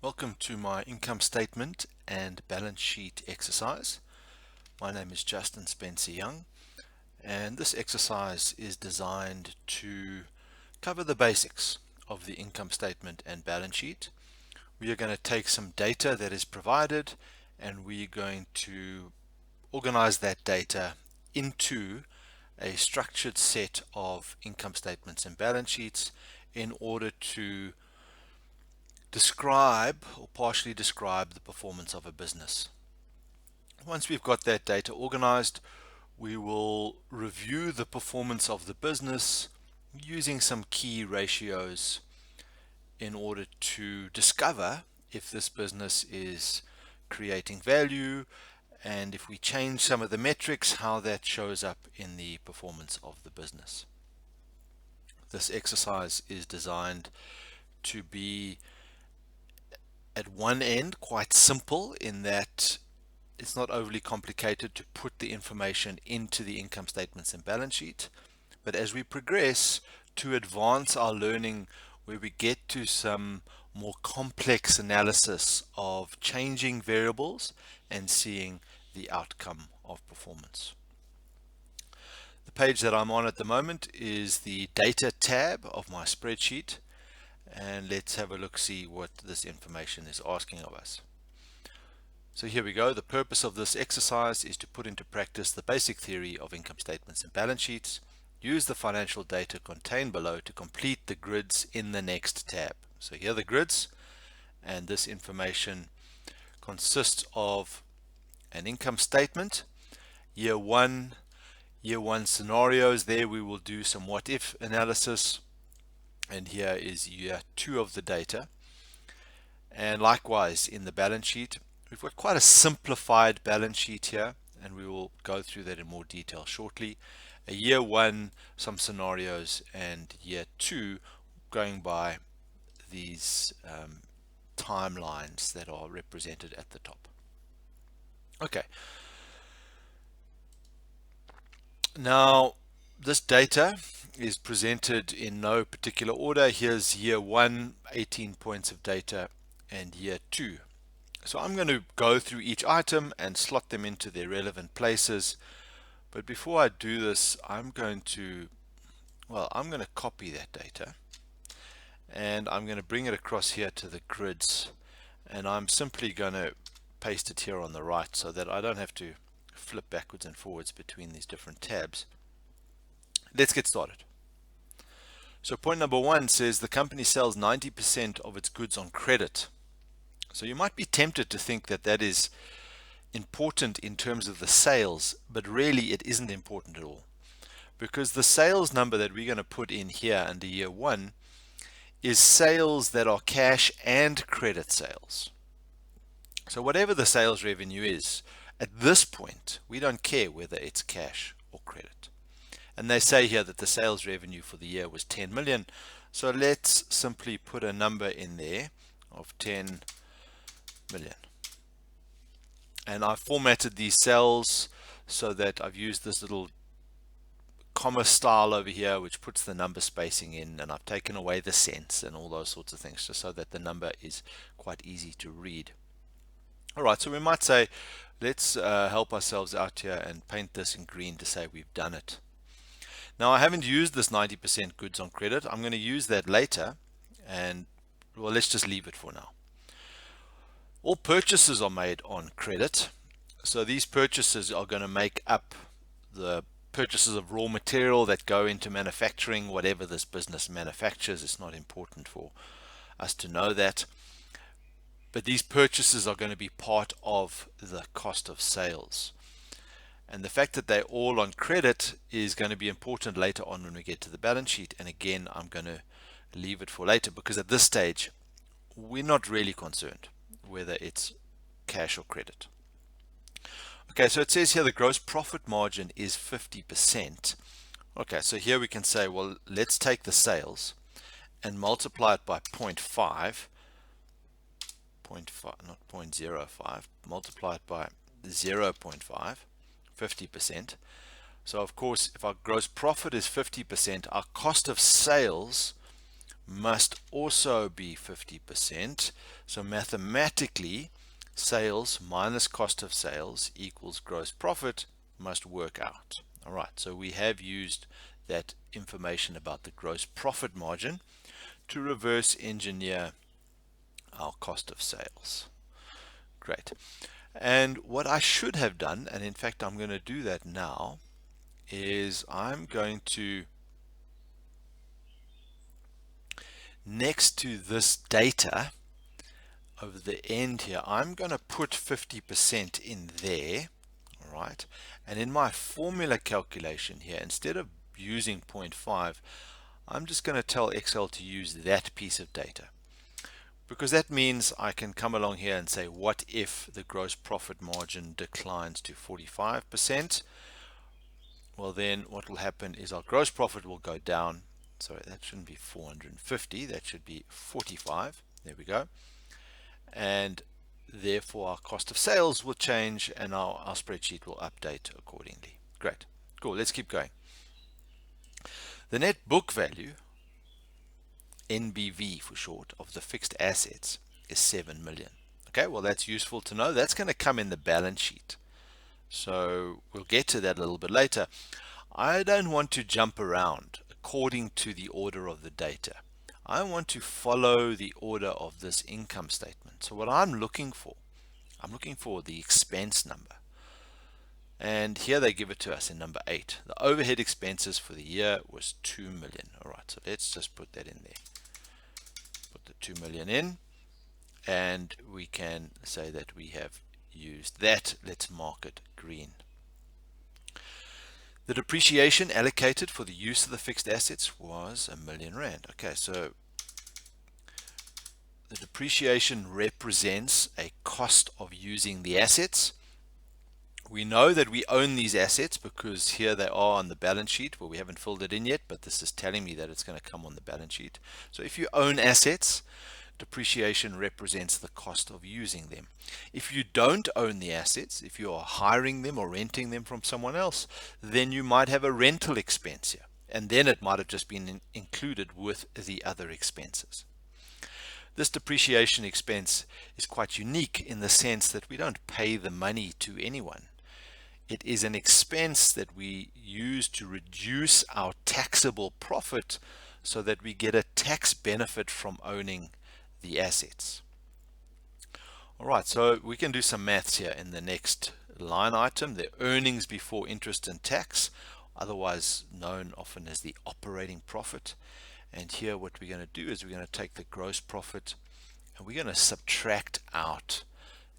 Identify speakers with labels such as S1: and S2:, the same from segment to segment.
S1: Welcome to my income statement and balance sheet exercise. My name is Justin Spencer Young, and this exercise is designed to cover the basics of the income statement and balance sheet. We are going to take some data that is provided and we're going to organize that data into a structured set of income statements and balance sheets in order to describe or partially describe the performance of a business. Once we've got that data organized, we will review the performance of the business using some key ratios in order to discover if this business is creating value, and if we change some of the metrics, how that shows up in the performance of the business. This exercise is designed to be at one end quite simple in that it's not overly complicated to put the information into the income statements and balance sheet, but as we progress to advance our learning where we get to some more complex analysis of changing variables and seeing the outcome of performance. The page that I'm on at the moment is the data tab of my spreadsheet, and let's have a look, see what this information is asking of us. So here we go. The purpose of this exercise is to put into practice the basic theory of income statements and balance sheets. Use the financial data contained below to complete the grids in the next tab. So here are the grids, and this information consists of an income statement, year one scenarios. There we will do some what if analysis, and here is year two of the data. And likewise in the balance sheet, we've got quite a simplified balance sheet here, and we will go through that in more detail shortly. A year one, some scenarios, and year two going by these timelines that are represented at the top. Okay. Now, this data is presented in no particular order. Here's year one, 18 points of data, and year two. So I'm going to go through each item and slot them into their relevant places. But before I do this, I'm going to copy that data, and I'm going to bring it across here to the grids, and I'm simply going to paste it here on the right so that I don't have to flip backwards and forwards between these different tabs. Let's get started. So point number one says the company sells 90% of its goods on credit. So you might be tempted to think that that is important in terms of the sales, but really it isn't important at all, because the sales number that we're going to put in here under year one is sales that are cash and credit sales. So whatever the sales revenue is, at this point, we don't care whether it's cash or credit. And they say here that the sales revenue for the year was 10 million. So let's simply put a number in there of 10 million. And I've formatted these cells so that I've used this little comma style over here which puts the number spacing in, and I've taken away the cents and all those sorts of things just so that the number is quite easy to read. Alright, so we might say let's help ourselves out here and paint this in green to say we've done it. Now I haven't used this 90% goods on credit. I'm going to use that later, and well, let's just leave it for now. All purchases are made on credit, so these purchases are going to make up the purchases of raw material that go into manufacturing whatever this business manufactures. It's not important for us to know that, but these purchases are going to be part of the cost of sales. And the fact that they're all on credit is going to be important later on when we get to the balance sheet. And again, I'm going to leave it for later because at this stage, we're not really concerned whether it's cash or credit. Okay, so it says here the gross profit margin is 50%. Okay, so here we can say, well, let's take the sales and multiply it by 0.5, not 0.05, multiply it by 0.5. 50%. So of course, if our gross profit is 50%, our cost of sales must also be 50%. So mathematically, sales minus cost of sales equals gross profit must work out. All right, so we have used that information about the gross profit margin to reverse engineer our cost of sales. Great. And what I should have done, and in fact I'm going to do that now, is I'm going to, next to this data over the end here, I'm going to put 50% in there. All right, and in my formula calculation here, instead of using 0.5, I'm just going to tell Excel to use that piece of data, because that means I can come along here and say, what if the gross profit margin declines to 45%? Well, then what will happen is our gross profit will go down. Sorry, that shouldn't be 450, that should be 45. There we go. And therefore our cost of sales will change, and our spreadsheet will update accordingly. Great. Cool. Let's keep going. The net book value, NBV for short, of the fixed assets is 7 million. Okay, well, that's useful to know. That's going to come in the balance sheet. So we'll get to that a little bit later. I don't want to jump around according to the order of the data. I want to follow the order of this income statement. So what I'm looking for the expense number. And here they give it to us in number 8. The overhead expenses for the year was 2 million. All right, so let's just put that in there. Put the 2 million in, and we can say that we have used that. Let's mark it green. The depreciation allocated for the use of the fixed assets was R1 million. Okay, so the depreciation represents a cost of using the assets. We know that we own these assets because here they are on the balance sheet. Well, we haven't filled it in yet, but this is telling me that it's going to come on the balance sheet. So if you own assets, depreciation represents the cost of using them. If you don't own the assets, if you are hiring them or renting them from someone else, then you might have a rental expense here, and then it might have just been included with the other expenses. This depreciation expense is quite unique in the sense that we don't pay the money to anyone. It is an expense that we use to reduce our taxable profit so that we get a tax benefit from owning the assets. All right, so we can do some maths here in the next line item, the earnings before interest and tax, otherwise known often as the operating profit. And here what we're going to do is we're going to take the gross profit and we're going to subtract out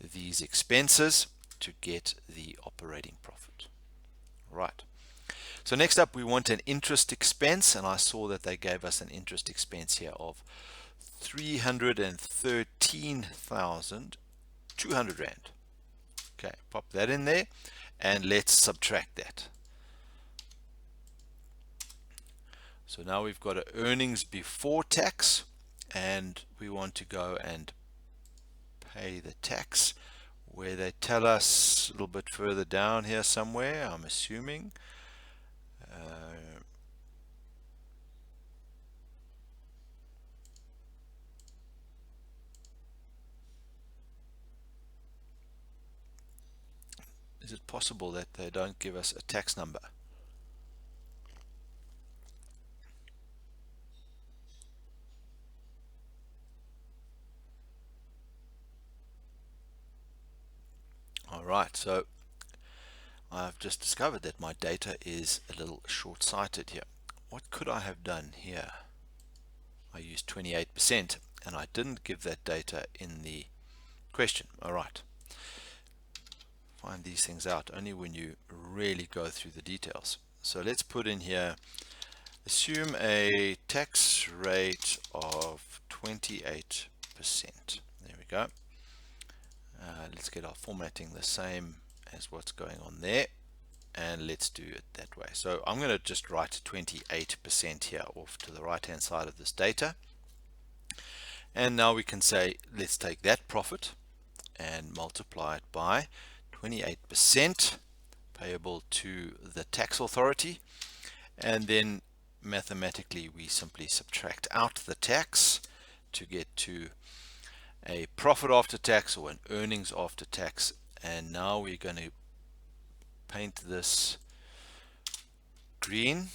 S1: these expenses to get the operating profit. Right. So next up we want an interest expense, and I saw that they gave us an interest expense here of 313,200 Rand. Okay, pop that in there and let's subtract that. So now we've got an earnings before tax, and we want to go and pay the tax, where they tell us a little bit further down here somewhere, I'm assuming. Is it possible that they don't give us a tax number? Alright, so I've just discovered that my data is a little short-sighted here. What could I have done here? I used 28% and I didn't give that data in the question. Alright, find these things out only when you really go through the details. So let's put in here, assume a tax rate of 28%. There we go. Let's get our formatting the same as what's going on there, and let's do it that way. So I'm going to just write 28% here off to the right hand side of this data, and now we can say let's take that profit and multiply it by 28% payable to the tax authority, and then mathematically we simply subtract out the tax to get to a profit after tax or an earnings after tax. And now we're going to paint this green,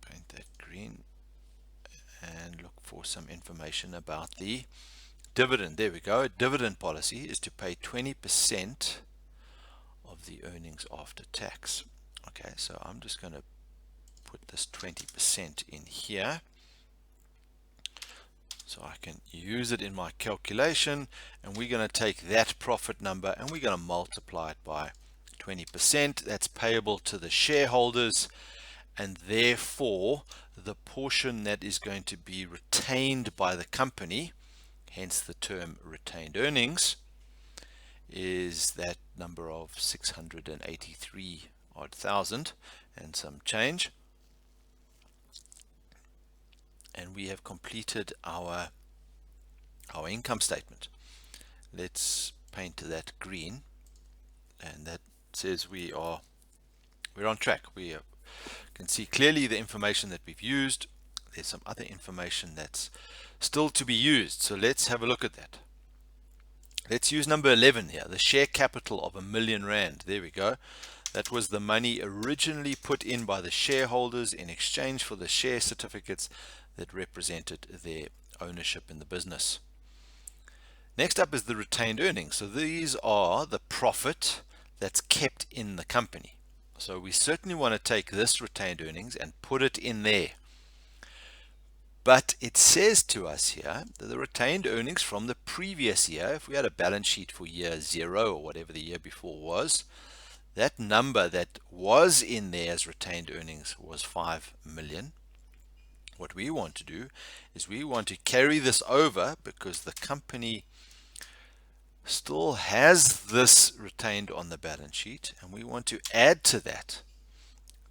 S1: paint that green, and look for some information about the dividend. There we go. Dividend policy is to pay 20% of the earnings after tax. Okay, so I'm just going to put this 20% in here so I can use it in my calculation, and we're going to take that profit number and we're going to multiply it by 20%. That's payable to the shareholders, and therefore the portion that is going to be retained by the company, hence the term retained earnings, is that number of 683 odd thousand and some change. And we have completed our income statement. Let's paint that green, and that says we're on track. We can see clearly the information that we've used. There's some other information that's still to be used, so let's have a look at that. Let's use number 11 here, the share capital of R1,000,000. There we go. That was the money originally put in by the shareholders in exchange for the share certificates that represented their ownership in the business. Next up is the retained earnings. So these are the profit that's kept in the company. So we certainly want to take this retained earnings and put it in there. But it says to us here that the retained earnings from the previous year, if we had a balance sheet for year 0 or whatever the year before was, that number that was in there as retained earnings was 5 million. What we want to do is we want to carry this over because the company still has this retained on the balance sheet, and we want to add to that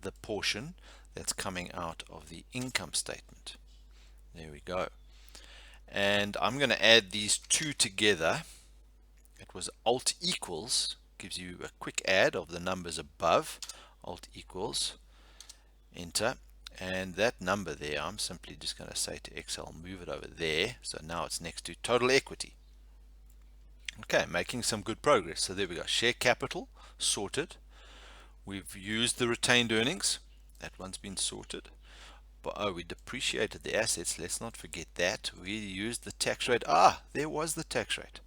S1: the portion that's coming out of the income statement. There we go. And I'm going to add these two together. It was Alt equals, gives you a quick add of the numbers above. Alt equals, enter. And that number there, I'm simply just going to say to Excel, move it over there. So now it's next to total equity. Okay, making some good progress. So there we go. Share capital, sorted. We've used the retained earnings. That one's been sorted. But oh, we depreciated the assets. Let's not forget that. We used the tax rate. Ah, there was the tax rate.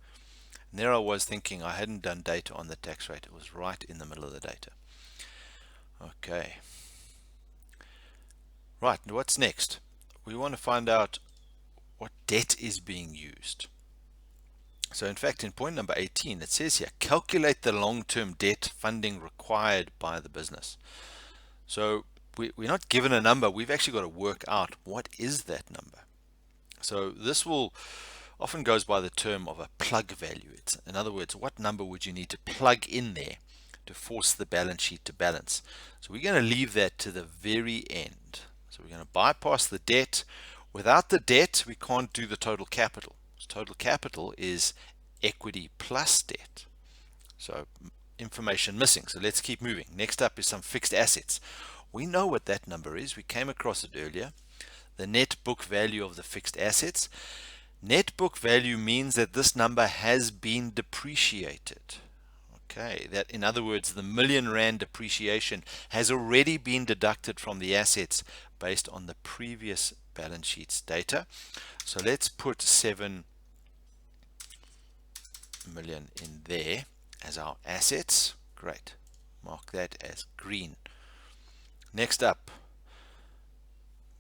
S1: And there I was thinking I hadn't done data on the tax rate. It was right in the middle of the data. Okay. Right, what's next? We want to find out what debt is being used. So in fact, in point number 18, it says here, calculate the long-term debt funding required by the business. So we're not given a number. We've actually got to work out what is that number. So this will often goes by the term of a plug value. It's, in other words, what number would you need to plug in there to force the balance sheet to balance? So we're going to leave that to the very end. So we're going to bypass the debt. Without the debt, we can't do the total capital. Total capital is equity plus debt. So information missing. So let's keep moving. Next up is some fixed assets. We know what that number is. We came across it earlier. The net book value of the fixed assets. Net book value means that this number has been depreciated. Okay, that in other words, the R1,000,000 depreciation has already been deducted from the assets based on the previous balance sheet's data. So let's put 7 million in there as our assets. Great. Mark that as green. Next up,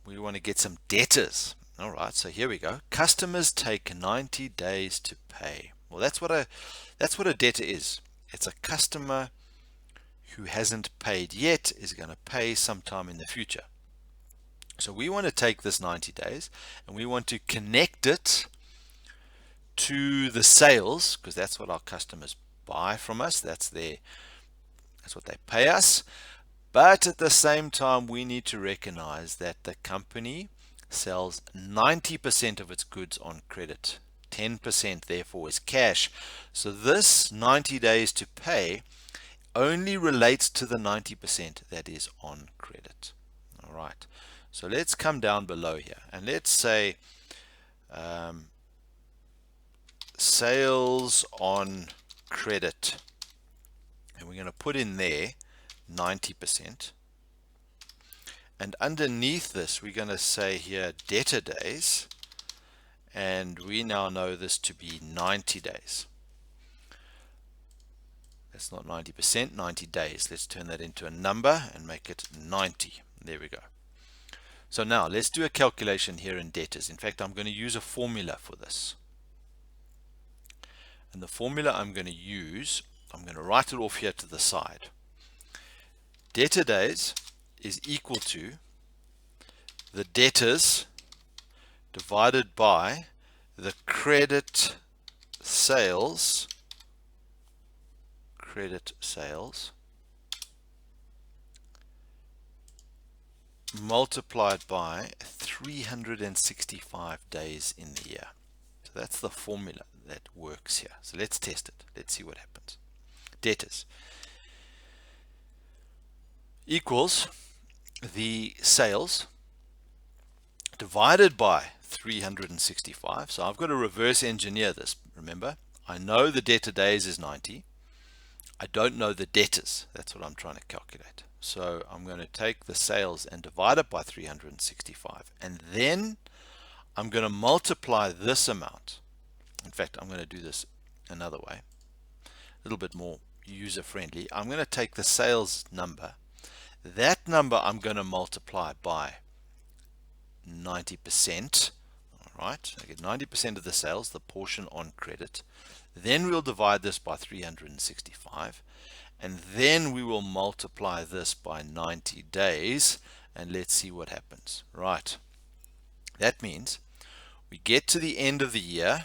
S1: we want to get some debtors. All right, so here we go. Customers take 90 days to pay. Well, that's what a debtor is. It's a customer who hasn't paid yet, is going to pay sometime in the future. So we want to take this 90 days and we want to connect it to the sales, because that's what our customers buy from us. That's what they pay us. But at the same time, we need to recognize that the company sells 90% of its goods on credit. 10% therefore is cash. So this 90 days to pay only relates to the 90% that is on credit. All right, so let's come down below here and let's say sales on credit, and we're going to put in there 90%, and underneath this we're going to say here debtor days, and we now know this to be 90 days. That's not 90%, 90 days. Let's turn that into a number and make it 90. There we go. So now let's do a calculation here in debtors. In fact, I'm going to use a formula for this. And the formula I'm going to use, I'm going to write it off here to the side. Debtor days is equal to the debtors divided by the credit sales multiplied by 365 days in the year. So that's the formula that works here. So let's test it. Let's see what happens. Debtors equals the sales divided by 365. So I've got to reverse engineer this. Remember, I know the debtor days is 90. I don't know the debtors. That's what I'm trying to calculate. So I'm going to take the sales and divide it by 365. And then I'm going to multiply this amount. In fact, I'm going to do this another way, a little bit more user-friendly. I'm going to take the sales number. That number I'm going to multiply by 90%. All right, I get 90% of the sales, the portion on credit. Then we'll divide this by 365, and then we will multiply this by 90 days, and let's see what happens. Right, that means we get to the end of the year.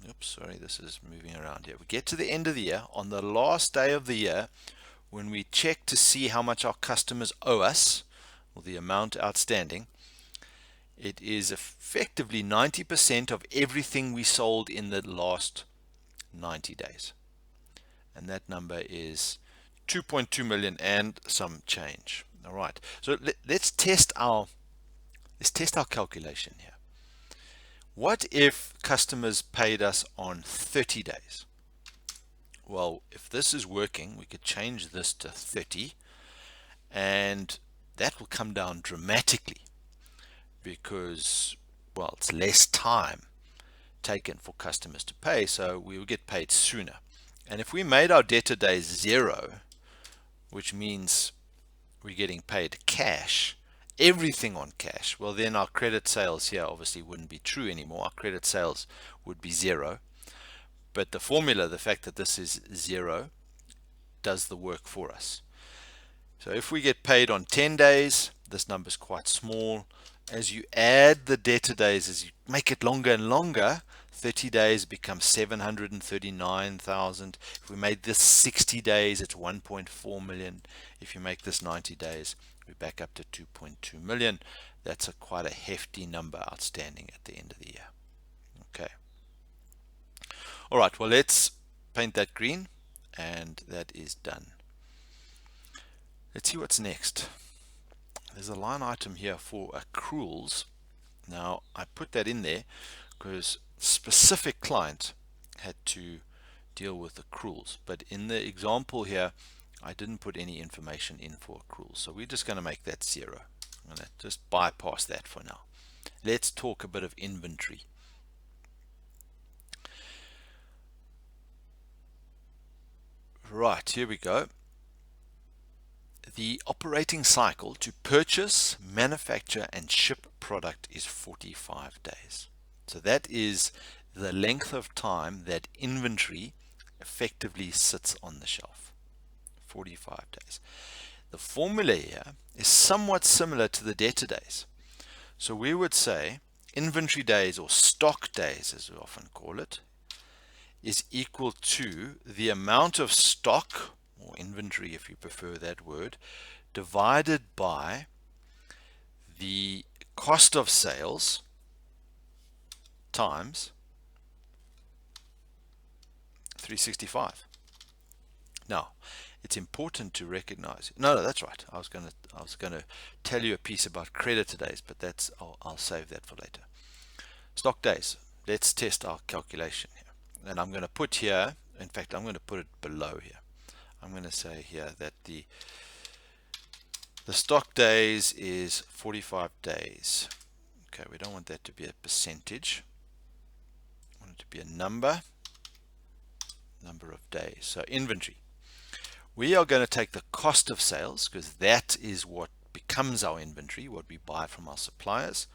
S1: Oops, sorry, this is moving around here. We get to the end of the year. On the last day of the year, when we check to see how much our customers owe us, or the amount outstanding, it is effectively 90% of everything we sold in the last 90 days. And that number is 2.2 million and some change. All right, so let's test our calculation here. What if customers paid us on 30 days? Well, if this is working, we could change this to 30, and that will come down dramatically because, well, it's less time taken for customers to pay, so we will get paid sooner. And if we made our debtor days 0, which means we're getting paid cash, everything on cash, well, then our credit sales here obviously wouldn't be true anymore. Our credit sales would be 0. But the formula, the fact that this is 0, does the work for us. So if we get paid on 10 days, this number is quite small. As you add the debtor days, as you make it longer and longer, 30 days becomes 739,000. If we made this 60 days, it's 1.4 million. If you make this 90 days, we're back up to 2.2 million. That's quite a hefty number outstanding at the end of the year. Okay. All right, well, let's paint that green, and that is done. Let's see what's next. There's a line item here for accruals. Now, I put that in there because specific client had to deal with accruals, but in the example here I didn't put any information in for accruals, so we're just going to make that 0. I'm going to just bypass that for now. Let's talk a bit of inventory. Right, here we go. The operating cycle to purchase, manufacture and ship product is 45 days. So that is the length of time that inventory effectively sits on the shelf. 45 days. The formula here is somewhat similar to the debtor days. So we would say inventory days, or stock days as we often call it, is equal to the amount of stock, or inventory if you prefer that word, divided by the cost of sales times 365. Now, it's important to recognize. No, that's right. I was gonna tell you a piece about creditor days, but I'll save that for later. Stock days. Let's test our calculation here. And I'm going to put here, in fact, I'm going to put it below here. I'm going to say here that the stock days is 45 days. Okay, we don't want that to be a percentage. I want it to be a number of days. So inventory. We are going to take the cost of sales, because that is what becomes our inventory, what we buy from our suppliers.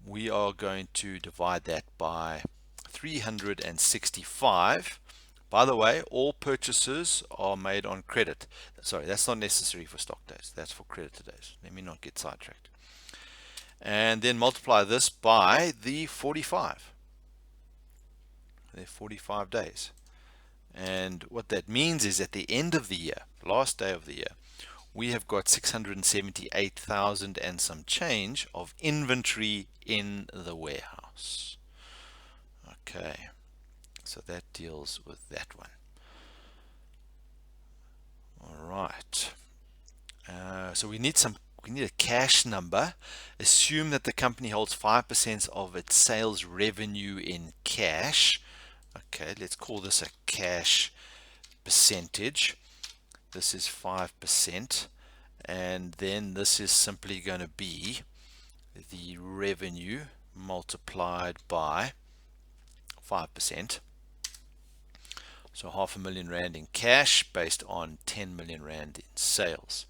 S1: We are going to divide that by 365. By the way, all purchases are made on credit. Sorry, that's not necessary for stock days. That's for creditor days. Let me not get sidetracked. And then multiply this by the 45. They're 45 days. And what that means is at the end of the year, last day of the year, we have got 678,000 and some change of inventory in the warehouse. Okay, so that deals with that one. All right. So we need a cash number. Assume that the company holds 5% of its sales revenue in cash. Okay, let's call this a cash percentage. This is 5%, and then this is simply going to be the revenue multiplied by 5%. So R500,000 in cash based on 10 million rand in sales.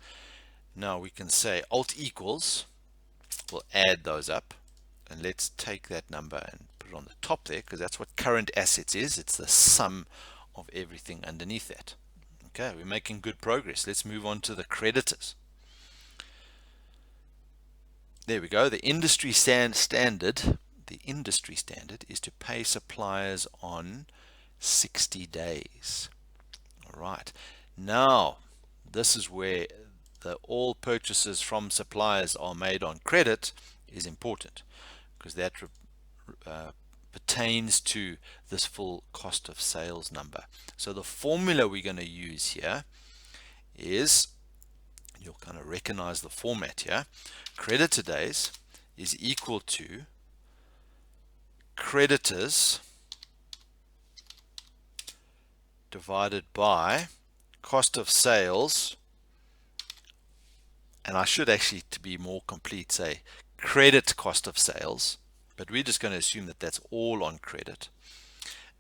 S1: Now we can say alt equals, we'll add those up, and let's take that number and put it on the top there, because that's what current assets is. It's the sum of everything underneath that. Okay, we're making good progress. Let's move on to the creditors. There we go. The industry standard is to pay suppliers on 60 days. All right. Now, this is where all purchases from suppliers are made on credit is important, because that pertains to this full cost of sales number. So the formula we're going to use here is, you'll kind of recognize the format here. Creditor days is equal to creditors divided by cost of sales, and I should actually, to be more complete, say credit cost of sales, but we're just going to assume that that's all on credit,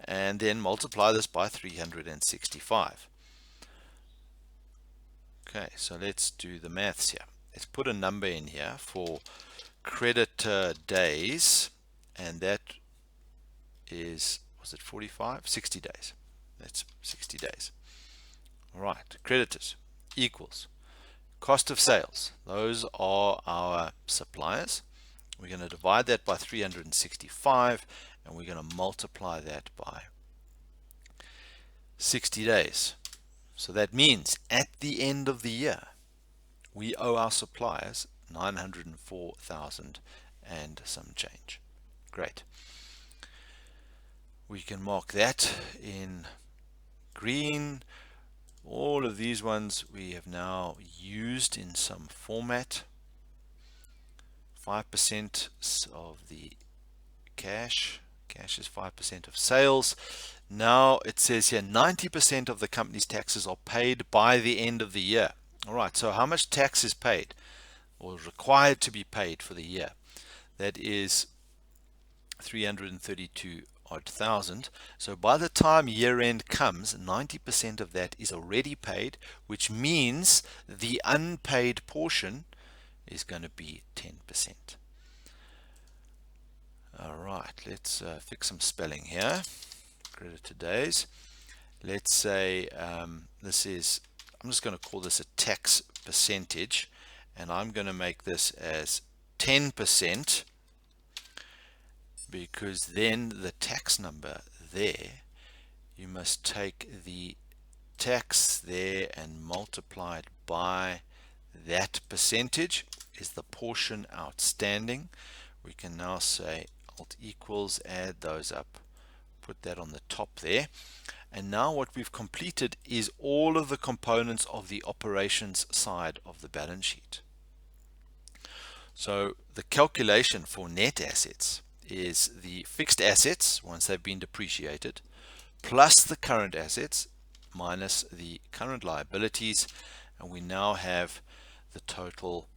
S1: and then multiply this by 365. Okay, so let's do the maths here. Let's put a number in here for creditor days, and that is, was it 45? 60 days. That's 60 days. All right, creditors equals cost of sales. Those are our suppliers. We're going to divide that by 365, and we're going to multiply that by 60 days. So that means at the end of the year, we owe our suppliers 904,000 and some change. Great. We can mark that in green. All of these ones we have now used in some format. 5% of the cash is 5% of sales. Now it says here 90% of the company's taxes are paid by the end of the year. All right, so how much tax is paid or required to be paid for the year? That is 332 odd thousand. So by the time year end comes, 90% of that is already paid, which means the unpaid portion is going to be 10%. All right, let's fix some spelling here. Creditor days. Let's say this is, I'm just going to call this a tax percentage, and I'm going to make this as 10%, because then the tax number there, you must take the tax there and multiply it by that percentage is the portion outstanding. We can now say alt equals, add those up, put that on the top there. And now what we've completed is all of the components of the operations side of the balance sheet. So the calculation for net assets is the fixed assets once they've been depreciated plus the current assets minus the current liabilities, and we now have the total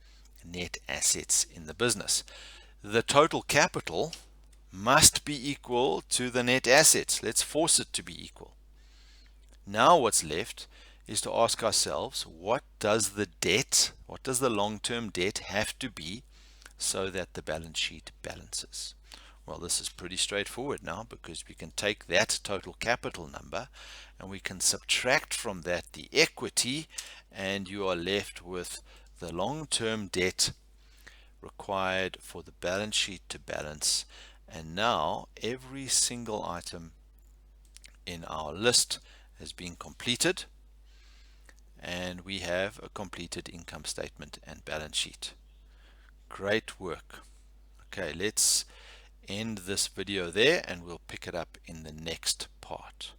S1: net assets in the business. The total capital must be equal to the net assets. Let's force it to be equal. Now what's left is to ask ourselves, what does the debt, what does the long-term debt have to be so that the balance sheet balances? Well, this is pretty straightforward now, because we can take that total capital number and we can subtract from that the equity, and you are left with the long-term debt required for the balance sheet to balance. And now every single item in our list has been completed, and we have a completed income statement and balance sheet. Great work. Okay, let's end this video there and we'll pick it up in the next part.